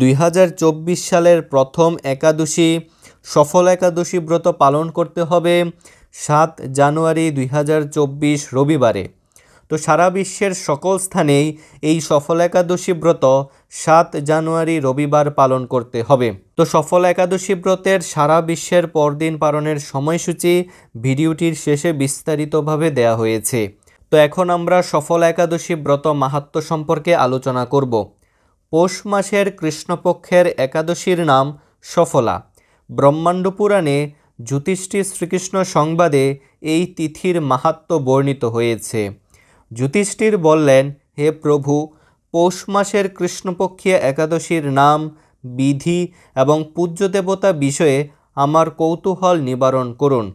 2024 সালের প্রথম একাদশী সফল একাদশী ব্রত পালন করতে হবে 7 জানুয়ারি 2024 রবিবারে। তো সারা বিশ্বের সকল স্থানেই এই সফল একাদশী ব্রত 7 জানুয়ারি রবিবার পালন করতে হবে। তো সফল একাদশী ব্রতের সারা বিশ্বের পরদিন পালনের সময়সূচি ভিডিওটির শেষে বিস্তারিতভাবে দেয়া হয়েছে। তো এখন আমরা সফল একাদশী ব্রত মাহাত্ম্য সম্পর্কে আলোচনা করব। পৌষ মাসের কৃষ্ণপক্ষের একাদশীর নাম সফলা। ব্রহ্মাণ্ড পুরাণে যুধিষ্ঠির শ্রীকৃষ্ণ সংবাদে এই তিথির মাহাত্ম্য বর্ণিত হয়েছে। যুধিষ্ঠির বললেন, হে প্রভু, পৌষ মাসের কৃষ্ণপক্ষীয় একাদশীর নাম, বিধি এবং পূজ্য দেবতা বিষয়ে আমার কৌতূহল নিবারণ করুন।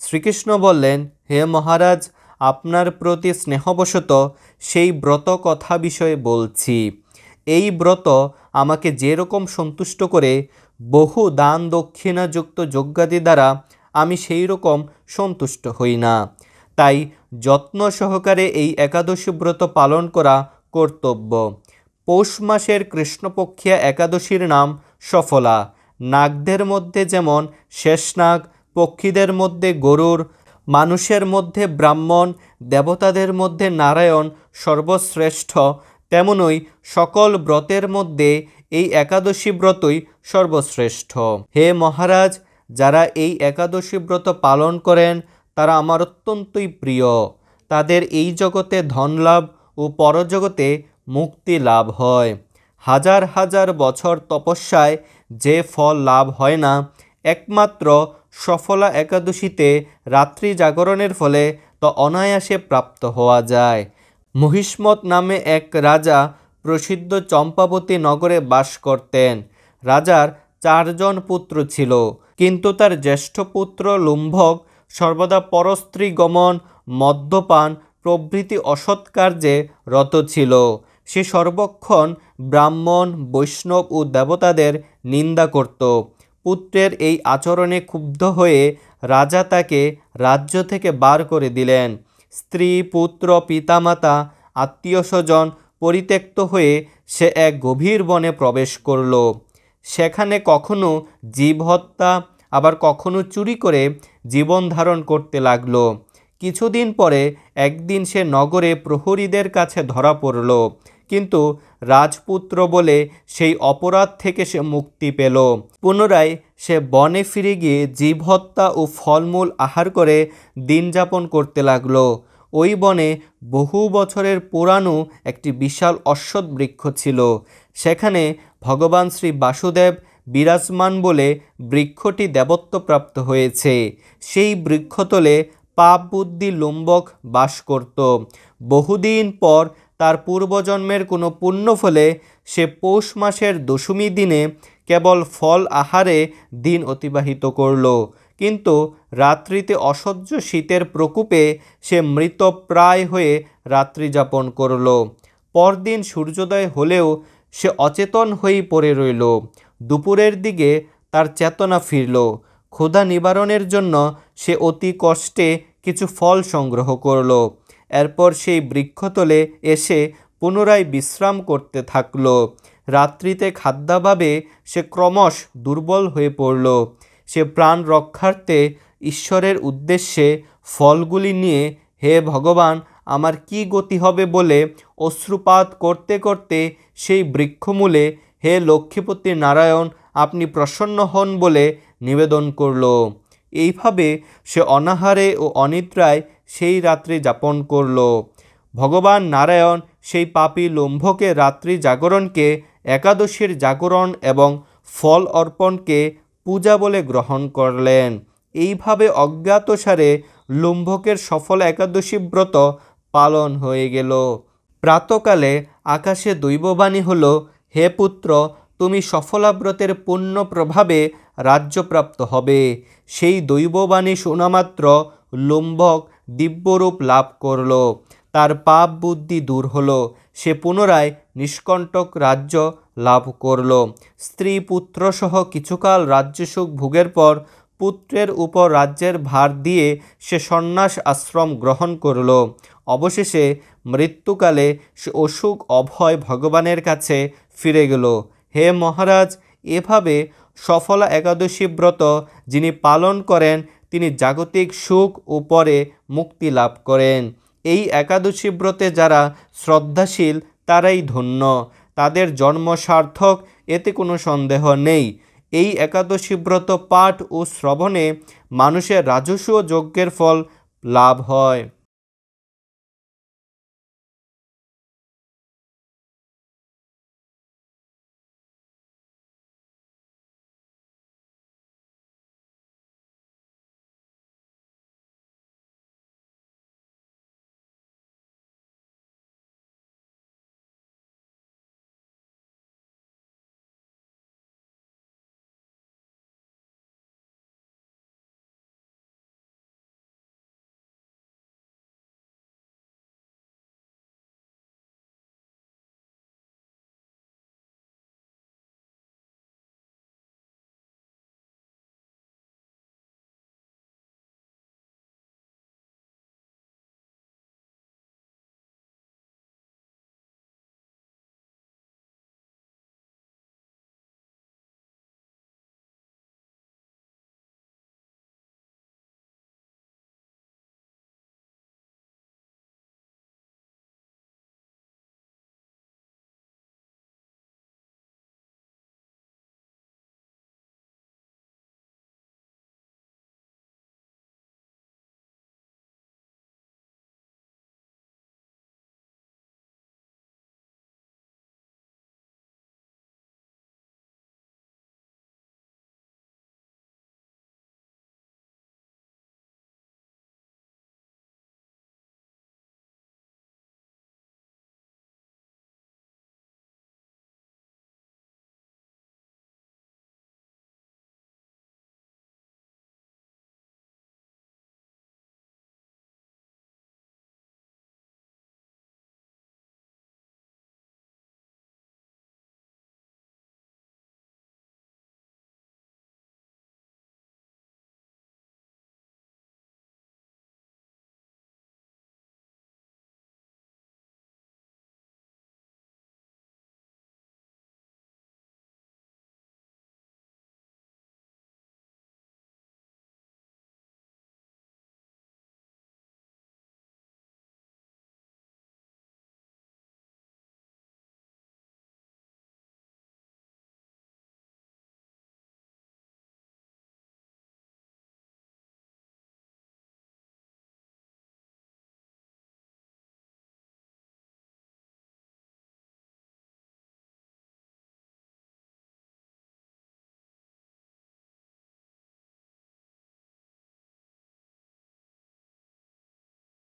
শ্রীকৃষ্ণ বললেন, হে মহারাজ, আপনার প্রতি স্নেহবশত সেই ব্রত কথা বিষয়ে বলছি। এই ব্রত আমাকে যেরকম সন্তুষ্ট করে, বহু দান দক্ষিণাযুক্ত যজ্ঞাদি দ্বারা আমি সেই রকম সন্তুষ্ট হই না। তাই যত্ন সহকারে এই একাদশী ব্রত পালন করা কর্তব্য। পৌষ মাসের কৃষ্ণপক্ষীয় একাদশীর নাম সফলা। নাগদের মধ্যে যেমন শেষনাগ, পক্ষীদের মধ্যে গরুড়, মানুষের মধ্যে ব্রাহ্মণ, দেবতাদের মধ্যে নারায়ণ সর্বশ্রেষ্ঠ, তেমনই সকল ব্রতের মধ্যে এই একাদশী ব্রতই সর্বশ্রেষ্ঠ। হে মহারাজ, যারা এই একাদশী ব্রত পালন করেন তারা আমার অত্যন্তই প্রিয়। তাদের এই জগতে ধনলাভ ও পরজগতে মুক্তি লাভ হয়। হাজার হাজার বছর তপস্যায় যে ফল লাভ হয় না, একমাত্র সফলা একাদশীতে রাত্রি জাগরণের ফলে তা অনায়াসে প্রাপ্ত হওয়া যায়। মহিষ্মত নামে এক রাজা প্রসিদ্ধ চম্পাবতী নগরে বাস করতেন। রাজার 4 জন পুত্র ছিল, কিন্তু তার জ্যেষ্ঠ পুত্র লুম্ভক সর্বদা পরস্ত্রী গমন, মদ্যপান প্রভৃতি অসৎ কার্যে রত ছিল। সে সর্বক্ষণ ব্রাহ্মণ, বৈষ্ণব ও দেবতাদের নিন্দা করত। পুত্রের এই আচরণে ক্ষুব্ধ হয়ে রাজা তাকে রাজ্য থেকে বার করে দিলেন। স্ত্রী, পুত্র, পিতামাতা, আত্মীয় স্বজন পরিত্যক্ত হয়ে সে এক গভীর বনে প্রবেশ করল। সেখানে কখনো জীব হত্যা, আবার কখনো চুরি করে জীবন ধারণ করতে লাগল। কিছুদিন পরে একদিন সে নগরে প্রহরীদের কাছে ধরা পড়ল, কিন্তু রাজপুত্র বলে সেই অপরাধ থেকে সে মুক্তি পেল। পুনরায় সে বনে ফিরে গিয়ে জীব হত্যা ও ফলমূল আহার করে দিন যাপন করতে লাগল। ওই বনে বহু বছরের পুরানো একটি বিশাল অশ্বত্থ বৃক্ষ ছিল। সেখানে ভগবান শ্রী বাসুদেব বিরাজমান বলে বৃক্ষটি দেবত্বপ্রাপ্ত হয়েছে। সেই বৃক্ষতলে পাপ বুদ্ধি লুম্বক বাস করত। বহুদিন পর তার পূর্বজন্মের কোনো পুণ্য ফলে সে পৌষ মাসের দশমী দিনে কেবল ফল আহারে দিন অতিবাহিত করল। কিন্তু রাত্রিতে অসহ্য শীতের প্রকোপে সে মৃতপ্রায় হয়ে রাত্রি যাপন করল। পরদিন সূর্যোদয় হলেও সে অচেতন হয়েই পড়ে রইল। দুপুরের দিকে তার চেতনা ফিরল। ক্ষুধা নিবারণের জন্য সে অতি কষ্টে কিছু ফল সংগ্রহ করল। এরপর সেই বৃক্ষতলে এসে পুনরায় বিশ্রাম করতে থাকল। রাত্রিতে খাদ্যাভাবে সে ক্রমশ দুর্বল হয়ে পড়ল। সে প্রাণ রক্ষার্থে ঈশ্বরের উদ্দেশ্যে ফলগুলি নিয়ে, হে ভগবান, আমার কি গতি হবে বলে অশ্রুপাত করতে করতে সেই বৃক্ষমূলে, হে লক্ষ্মীপতি নারায়ণ, আপনি প্রসন্ন হন বলে নিবেদন করল। এইভাবে সে অনাহারে ও অনিদ্রায় সেই রাত্রি যাপন করল। ভগবান নারায়ণ সেই পাপী লুম্ভকে রাত্রি জাগরণকে একাদশীর জাগরণ এবং ফল অর্পণকে পূজা বলে গ্রহণ করলেন। এইভাবে অজ্ঞাতসারে লুম্ভকের সফল একাদশী ব্রত পালন হয়ে গেল। প্রাতকালে আকাশে দৈববাণী হল, হে পুত্র, তুমি সফলা ব্রতের পুণ্য প্রভাবে রাজ্যপ্রাপ্ত হবে। সেই দৈববাণী শোনামাত্র লুম্ভক দিব্যরূপ লাভ করল। তার পাপ বুদ্ধি দূর হলো। সে পুনরায় নিষ্কণ্টক রাজ্য লাভ করল। স্ত্রী পুত্র সহ কিছুকাল রাজ্যসুখ ভোগের পর পুত্রের উপর রাজ্যের ভার দিয়ে সে সন্ন্যাস আশ্রম গ্রহণ করল। অবশেষে মৃত্যুকালে সে অসুখ অভয় ভগবানের কাছে ফিরে গেল। হে মহারাজ, এভাবে সফলা একাদশী ব্রত যিনি পালন করেন তিনি জাগতিক সুখ ও পরে মুক্তি লাভ করেন। এই একাদশী ব্রতে যারা শ্রদ্ধাশীল তারাই ধন্য, তাদের জন্ম সার্থক, এতে কোনো সন্দেহ নেই। এই একাদশী ব্রত পাঠ ও শ্রবণে মানুষের রাজস্ব যজ্ঞের ফল লাভ হয়।